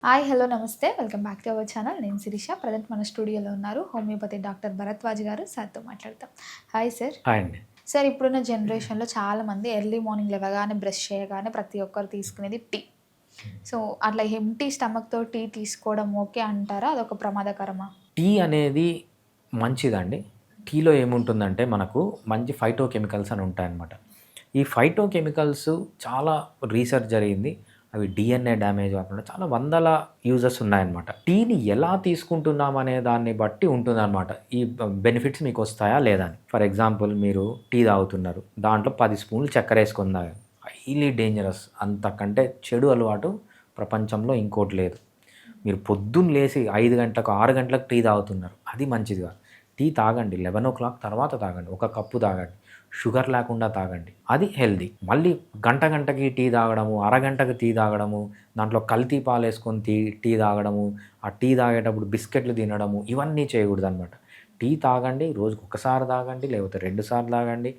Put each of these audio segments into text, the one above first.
Hi hello నమస్తే welcome back to our channel. నేను Sirisha. Present మన స్టూడియోలో ఉన్నారు హోమియోపతి డాక్టర్ భరద్వాజ్ గారు. సార్తో మాట్లాడతాం. Hi sir. హాయ్ అండి. సార్, ఇప్పుడున్న జనరేషన్లో చాలామంది ఎర్లీ మార్నింగ్ లేవగానే బ్రష్ చేయగానే ప్రతి ఒక్కరు తీసుకునేది టీ. సో అట్లా ఎంప్టీ స్టమక్తో టీ తీసుకోవడం ఓకే అంటారా? అదొక ప్రమాదకరమా? టీ అనేది మంచిదండి. టీలో ఏముంటుందంటే మనకు మంచి ఫైటో కెమికల్స్ అని ఉంటాయన్నమాట. ఈ ఫైటో కెమికల్స్ చాలా రీసెర్చ్ జరిగింది. అవి డిఎన్ఏ డ్యామేజ్ కాకుండా చాలా వందల యూజెస్ ఉన్నాయన్నమాట. టీని ఎలా తీసుకుంటున్నాం అనే దాన్ని బట్టి ఉంటుందన్నమాట. ఈ బెనిఫిట్స్ మీకు వస్తాయా లేదా అని. ఫర్ ఎగ్జాంపుల్, మీరు టీ తాగుతున్నారు, దాంట్లో 10 స్పూన్లు చక్కెర వేసుకొని తాగారు. Highly dangerous. అంతకంటే చెడు అలవాటు ప్రపంచంలో ఇంకోటి లేదు. మీరు పొద్దున్న లేచి 5 గంటలకు 6 గంటలకు టీ తాగుతున్నారు, అది మంచిది కాదు. టీ తాగండి, 11 తర్వాత తాగండి, ఒక కప్పు తాగండి, షుగర్ లేకుండా తాగండి, అది హెల్దీ. మళ్ళీ గంటకి టీ తాగడము, అరగంటకు టీ తాగడము, దాంట్లో కల్తీ పాలు వేసుకొని టీ తాగడము, ఆ టీ తాగేటప్పుడు బిస్కెట్లు తినడము, ఇవన్నీ చేయకూడదు అనమాట. టీ తాగండి, రోజుకు ఒకసారి తాగండి, లేకపోతే 2 సార్లు తాగండి.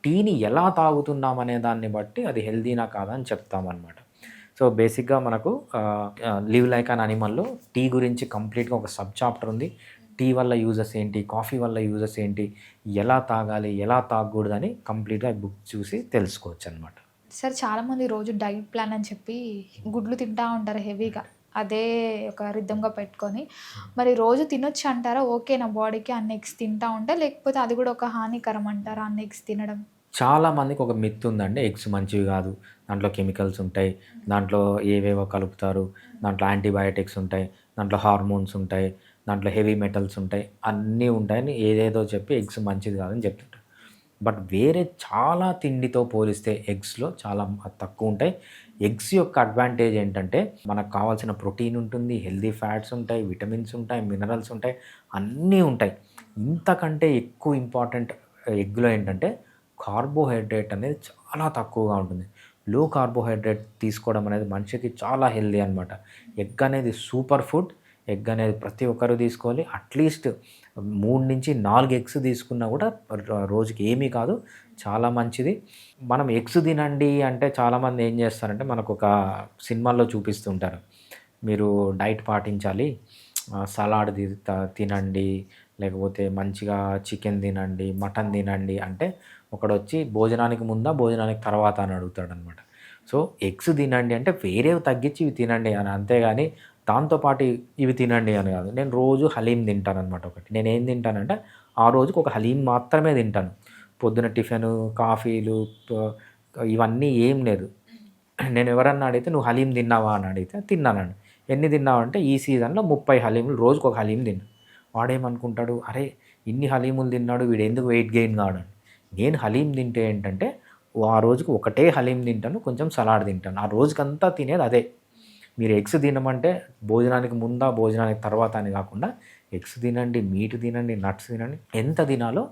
టీని ఎలా తాగుతున్నాం అనే దాన్ని బట్టి అది హెల్దీనా కాదా అని చెప్తామన్నమాట. సో బేసిక్గా మనకు లివ్ లైక్ అన్ అనిమల్లో టీ గురించి కంప్లీట్గా ఒక సబ్ చాప్టర్ ఉంది. టీ వల్ల యూజెస్ ఏంటి, కాఫీ వల్ల యూజెస్ ఏంటి, ఎలా తాగాలి, ఎలా తాగకూడదని కంప్లీట్గా బుక్ చూసి తెలుసుకోవచ్చు అనమాట. సార్, చాలామంది రోజు డైట్ ప్లాన్ అని చెప్పి గుడ్లు తింటూ ఉంటారు హెవీగా, అదే ఒక రిద్ధంగా పెట్టుకొని. మరి రోజు తినొచ్చు అంటారా? ఓకే నా బాడీకి అన్ని ఎగ్స్ తింటా ఉంటే, లేకపోతే అది కూడా ఒక హానికరం అంటారా అన్ని ఎగ్స్ తినడం? చాలామందికి ఒక మిత్ ఉందండి, ఎగ్స్ మంచివి కాదు, దాంట్లో కెమికల్స్ ఉంటాయి, దాంట్లో ఏవేవో కలుపుతారు, దాంట్లో యాంటీబయాటిక్స్ ఉంటాయి, దాంట్లో హార్మోన్స్ ఉంటాయి, దాంట్లో హెవీ మెటల్స్ ఉంటాయి, అన్నీ ఉంటాయని ఏదేదో చెప్పి ఎగ్స్ మంచిది కాదని చెప్తుంటారు. బట్ వేరే చాలా తిండితో పోలిస్తే ఎగ్స్లో చాలా తక్కువ ఉంటాయి. ఎగ్స్ యొక్క అడ్వాంటేజ్ ఏంటంటే మనకు కావాల్సిన ప్రోటీన్ ఉంటుంది, హెల్దీ ఫ్యాట్స్ ఉంటాయి, విటమిన్స్ ఉంటాయి, మినరల్స్ ఉంటాయి, అన్నీ ఉంటాయి. ఇంతకంటే ఎక్కువ ఇంపార్టెంట్ ఎగ్లో ఏంటంటే కార్బోహైడ్రేట్ అనేది చాలా తక్కువగా ఉంటుంది. లో కార్బోహైడ్రేట్ తీసుకోవడం అనేది మనిషికి చాలా హెల్దీ అనమాట. ఎగ్ అనేది సూపర్ ఫుడ్. ఎగ్ అనేది ప్రతి ఒక్కరు తీసుకోవాలి. అట్లీస్ట్ 3-4 ఎగ్స్ తీసుకున్నా కూడా రోజుకి ఏమీ కాదు, చాలా మంచిది. మనం ఎగ్స్ తినండి అంటే చాలామంది ఏం చేస్తారంటే, మనకు ఒక సినిమాల్లో చూపిస్తుంటారు, మీరు డైట్ పాటించాలి, సలాడ్ తినండి, లేకపోతే మంచిగా చికెన్ తినండి, మటన్ తినండి అంటే ఒకడొచ్చి భోజనానికి ముందా భోజనానికి తర్వాత అని అడుగుతాడనమాట. సో ఎగ్స్ తినండి అంటే వేరేవి తగ్గించి ఇవి తినండి అని, అంతేగాని దాంతోపాటు ఇవి తినండి అని కాదు. నేను రోజు హలీం తింటాననమాట. ఒకటి నేనేం తింటానంటే, ఆ రోజుకి ఒక హలీం మాత్రమే తింటాను. పొద్దున టిఫిను, కాఫీలు ఇవన్నీ ఏం లేదు. నేను ఎవరన్నా అడిగితే నువ్వు హలీం తిన్నావా అని అడిగితే తిన్నానండి. ఎన్ని తిన్నావంటే ఈ సీజన్లో 30 హలీములు, రోజుకు ఒక హలీం తిన్నా. వాడేమనుకుంటాడు, అరే ఇన్ని హలీములు తిన్నాడు వీడు ఎందుకు వెయిట్ గెయిన్ కావడం. నేను హలీం తింటే ఏంటంటే ఆ రోజుకు ఒకటే హలీం తింటాను, కొంచెం సలాడ్ తింటాను, ఆ రోజుకంతా తినేది అదే. మీరు ఎగ్స్ తినమంటే భోజనానికి ముందా భోజనానికి తర్వాత అని కాకుండా ఎగ్స్ తినండి, మీట్ తినండి, నట్స్ తినండి, ఎంత తినాలో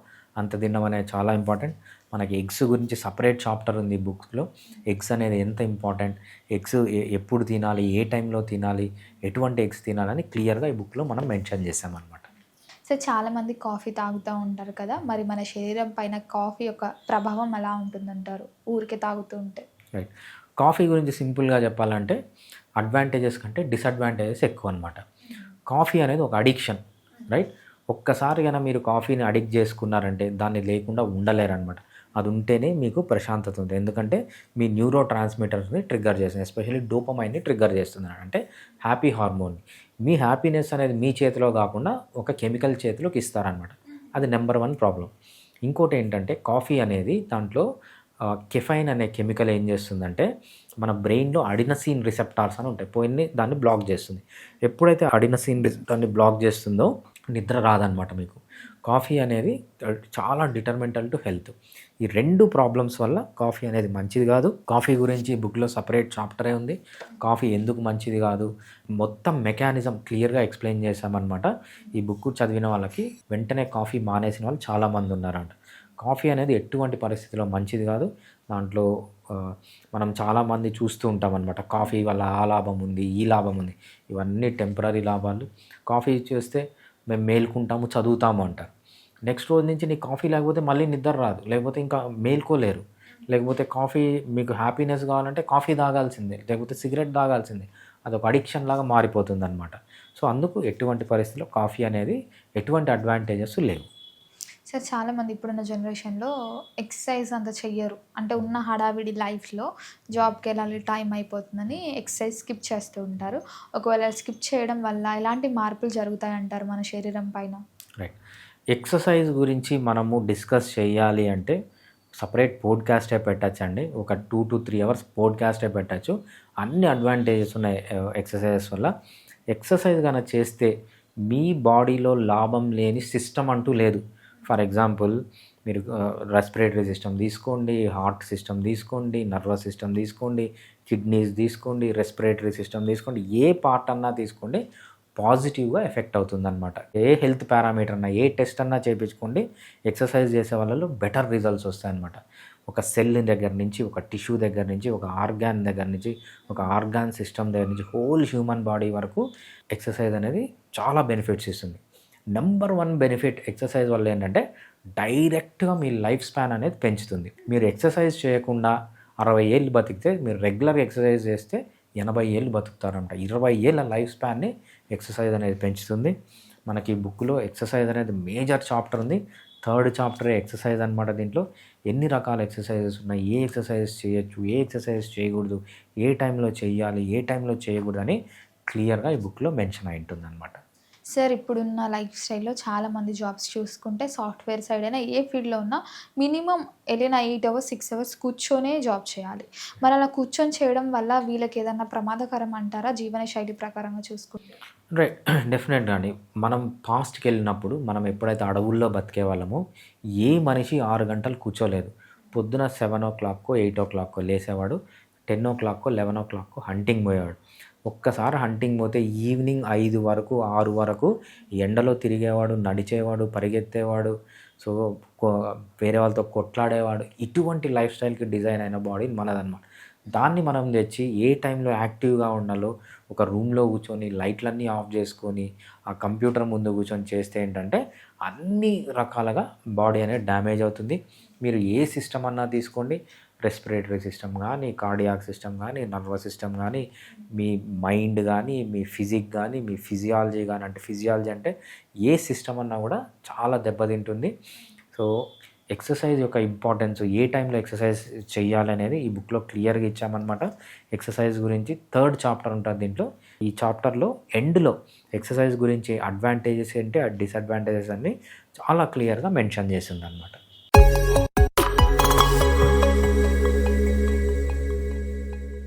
అంత తినడం అనేది చాలా ఇంపార్టెంట్. మనకి ఎగ్స్ గురించి సపరేట్ చాప్టర్ ఉంది బుక్స్లో. ఎగ్స్ అనేది ఎంత ఇంపార్టెంట్, ఎగ్స్ ఎప్పుడు తినాలి, ఏ టైంలో తినాలి, ఎటువంటి ఎగ్స్ తినాలని క్లియర్గా ఈ బుక్లో మనం మెన్షన్ చేసామన్నమాట. సో చాలామంది కాఫీ తాగుతూ ఉంటారు కదా, మరి మన శరీరం పైన కాఫీ యొక్క ప్రభావం ఎలా ఉంటుందంటారు ఊరికే తాగుతూ ఉంటే? రైట్. కాఫీ గురించి సింపుల్గా చెప్పాలంటే అడ్వాంటేజెస్ కంటే డిసడ్వాంటేజెస్ ఎక్కువ అనమాట. కాఫీ అనేది ఒక అడిక్షన్, రైట్. ఒక్కసారి కనుక మీరు కాఫీని అడిక్ట్ చేసుకున్నారంటే దాన్ని లేకుండా ఉండలేరనమాట. అది ఉంటేనే మీకు ప్రశాంతత ఉంటుంది. ఎందుకంటే మీ న్యూరో ట్రాన్స్మిటర్స్ని ట్రిగ్గర్ చేస్తుంది, ఎస్పెషల్లీ డోపమైన్ని ట్రిగ్గర్ చేస్తుంది, అంటే హ్యాపీ హార్మోన్. మీ హ్యాపీనెస్ అనేది మీ చేతిలో కాకుండా ఒక కెమికల్ చేతిలోకి ఇస్తారనమాట. అది నెంబర్ 1 ప్రాబ్లం. ఇంకోటి ఏంటంటే కాఫీ అనేది దాంట్లో కెఫైన్ అనే కెమికల్ ఏం చేస్తుందంటే మన బ్రెయిన్లో అడినసీన్ రిసెప్టార్స్ అని ఉంటాయి, దాన్ని బ్లాక్ చేస్తుంది. ఎప్పుడైతే అడినసీన్ రిసెప్టార్ని బ్లాక్ చేస్తుందో నిద్ర రాదనమాట మీకు. కాఫీ అనేది చాలా డిటర్మెంటల్ టు హెల్త్. ఈ 2 ప్రాబ్లమ్స్ వల్ల కాఫీ అనేది మంచిది కాదు. కాఫీ గురించి బుక్లో సపరేట్ చాప్టరే ఉంది. కాఫీ ఎందుకు మంచిది కాదు మొత్తం మెకానిజం క్లియర్గా ఎక్స్ప్లెయిన్ చేశామన్నమాట. ఈ బుక్ చదివిన వాళ్ళకి వెంటనే కాఫీ మానేసిన వాళ్ళు చాలామంది ఉన్నారంట. కాఫీ అనేది ఎటువంటి పరిస్థితిలో మంచిది కాదు. దాంట్లో మనం చాలామంది చూస్తూ ఉంటాం అనమాట, కాఫీ వల్ల ఆ లాభం ఉంది, ఈ లాభం ఉంది. ఇవన్నీ టెంపరరీ లాభాలు. కాఫీ చేస్తే మేము మేల్కుంటాము, చదువుతాము అంటారు. నెక్స్ట్ రోజు నుంచి నీకు కాఫీ లేకపోతే మళ్ళీ నిద్ర రాదు, లేకపోతే ఇంకా మేల్కోలేరు. లేకపోతే కాఫీ మీకు హ్యాపీనెస్ కావాలంటే కాఫీ తాగాల్సిందే, లేకపోతే సిగరెట్ తాగాల్సిందే. అదొక అడిక్షన్ లాగా మారిపోతుందన్నమాట. సో అందుకు ఎటువంటి పరిస్థితిలో కాఫీ అనేది ఎటువంటి అడ్వాంటేజెస్ లేవు. సార్ చాలామంది ఇప్పుడున్న జనరేషన్‌లో ఎక్సర్సైజ్ అంత చెయ్యరు. అంటే ఉన్న హడావిడి లైఫ్‌లో జాబ్‌కెళ్ళాలి, టైం అయిపోతుందని ఎక్సర్సైజ్ స్కిప్ చేస్తూ ఉంటారు. ఒకవేళ స్కిప్ చేయడం వల్ల ఎలాంటి మార్పులు జరుగుతాయంటారు మన శరీరం పైన? రైట్. ఎక్సర్సైజ్ గురించి మనము డిస్కస్ చేయాలి అంటే సపరేట్ పోడ్‌కాస్టే పెట్టొచ్చండి. ఒక 2-3 అవర్స్ పోడ్‌కాస్టే పెట్టొచ్చు. అన్ని అడ్వాంటేజెస్ ఉన్నాయి ఎక్సర్సైజెస్ వల్ల. ఎక్సర్సైజ్ గనక చేస్తే మీ బాడీలో లాభం లేని సిస్టమ్ అంటూ లేదు. ఫర్ ఎగ్జాంపుల్ మీరు రెస్పిరేటరీ సిస్టమ్ తీసుకోండి, హార్ట్ సిస్టమ్ తీసుకోండి, నర్వస్ సిస్టమ్ తీసుకోండి, కిడ్నీస్ తీసుకోండి, రెస్పిరేటరీ సిస్టమ్ తీసుకోండి, ఏ పార్ట్ అన్నా తీసుకోండి పాజిటివ్‌గా ఎఫెక్ట్ అవుతుందన్నమాట. ఏ హెల్త్ పారామీటర్ అన్నా, ఏ టెస్ట్ అన్నా చేపించుకోండి, ఎక్సర్సైజ్ చేసే వాళ్ళలో బెటర్ రిజల్ట్స్ వస్తాయన్నమాట. ఒక సెల్ దగ్గర నుంచి, ఒక టిష్యూ దగ్గర నుంచి, ఒక ఆర్గాన్ దగ్గర నుంచి, ఒక ఆర్గాన్ సిస్టమ్ దగ్గర నుంచి హోల్ హ్యూమన్ బాడీ వరకు ఎక్సర్సైజ్ అనేది చాలా బెనిఫిట్స్ ఇస్తుంది. నంబర్ 1 బెనిఫిట్ ఎక్సర్సైజ్ వల్ల ఏంటంటే డైరెక్ట్‌గా మీ లైఫ్ స్పాన్ అనేది పెంచుతుంది. మీరు ఎక్సర్సైజ్ చేయకుండా 60 ఏళ్ళు బతికితే, మీరు రెగ్యులర్‌గా ఎక్సర్సైజ్ చేస్తే 80 ఏళ్ళు బతుకుతారంట. 20 ఏళ్ళ లైఫ్ స్పాన్ని ఎక్సర్సైజ్ అనేది పెంచుతుంది. మనకి బుక్‌లో ఎక్సర్సైజ్ అనేది మేజర్ చాప్టర్ ఉంది. థర్డ్ చాప్టరే ఎక్సర్సైజ్ అనమాట. దీంట్లో ఎన్ని రకాల ఎక్సర్సైజెస్ ఉన్నాయి, ఏ ఎక్సర్సైజెస్ చేయొచ్చు, ఏ ఎక్సర్సైజెస్ చేయకూడదు, ఏ టైంలో చేయాలి, ఏ టైంలో చేయకూడదు అని క్లియర్‌గా ఈ బుక్‌లో మెన్షన్ అయి ఉంటుందన్నమాట. సార్ ఇప్పుడున్న లైఫ్ స్టైల్‌లో చాలామంది జాబ్స్ చూసుకుంటే సాఫ్ట్‌వేర్ సైడ్ అయినా ఏ ఫీల్డ్‌లో ఉన్నా మినిమమ్ ఎళ్ళిన 8 అవర్స్, 6 అవర్స్ కూర్చొనే జాబ్ చేయాలి. మరి అలా కూర్చొని చేయడం వల్ల వీళ్ళకి ఏదన్నా ప్రమాదకరం అంటారా జీవన శైలి ప్రకారంగా చూసుకుంటే? రైట్. డెఫినెట్‌గా అండి. మనం పాస్ట్‌కెళ్ళినప్పుడు మనం ఎప్పుడైతే అడవుల్లో బతికేవాళ్ళమో ఏ మనిషి 6 గంటలు కూర్చోలేదు. పొద్దున 7:00కో, 8:00కో లేసేవాడు. 10:00కో, 11:00కో హంటింగ్ పోయేవాడు. ఒక్కసారి హంటింగ్ పోతే ఈవినింగ్ 5 వరకు, 6 వరకు ఎండలో తిరిగేవాడు, నడిచేవాడు, పరిగెత్తేవాడు. సో, కొ వేరే వాళ్ళతో కొట్లాడేవాడు. ఇటువంటి లైఫ్ స్టైల్‌కి డిజైన్ అయిన బాడీ మనదనమాట. దాన్ని మనం తెచ్చి ఏ టైంలో యాక్టివ్‌గా ఉండాలో ఒక రూమ్‌లో కూర్చొని లైట్‌లన్నీ ఆఫ్ చేసుకొని, ఆ కంప్యూటర్ ముందు కూర్చొని చేస్తే ఏంటంటే అన్ని రకాలుగా బాడీ అనేది డ్యామేజ్ అవుతుంది. మీరు ఏ సిస్టమ్ అన్నా తీసుకోండి, రెస్పిరేటరీ సిస్టమ్ గానీ, కార్డియాక్ సిస్టమ్ గానీ, నర్వస్ సిస్టమ్ గానీ, మీ మైండ్ గానీ, మీ ఫిజిక్ గానీ, మీ ఫిజియాలజీ గానీ, అంటే ఫిజియాలజీ అంటే ఏ సిస్టమ్ అన్నా కూడా చాలా దెబ్బతింటుంది. సో, ఎక్సర్సైజ్ యొక్క ఇంపార్టెన్స్, ఏ టైంలో ఎక్సర్సైజ్ చేయాలనేది ఈ బుక్‌లో క్లియర్‌గా ఇచ్చామనమాట. ఎక్సర్సైజ్ గురించి థర్డ్ చాప్టర్ ఉంటుంది దీంట్లో. ఈ చాప్టర్‌లో ఎండ్‌లో ఎక్సర్సైజ్ గురించి అడ్వాంటేజెస్ ఏంటి, డిసడ్వాంటేజెస్ అన్నీ చాలా క్లియర్‌గా మెన్షన్ చేసిందనమాట.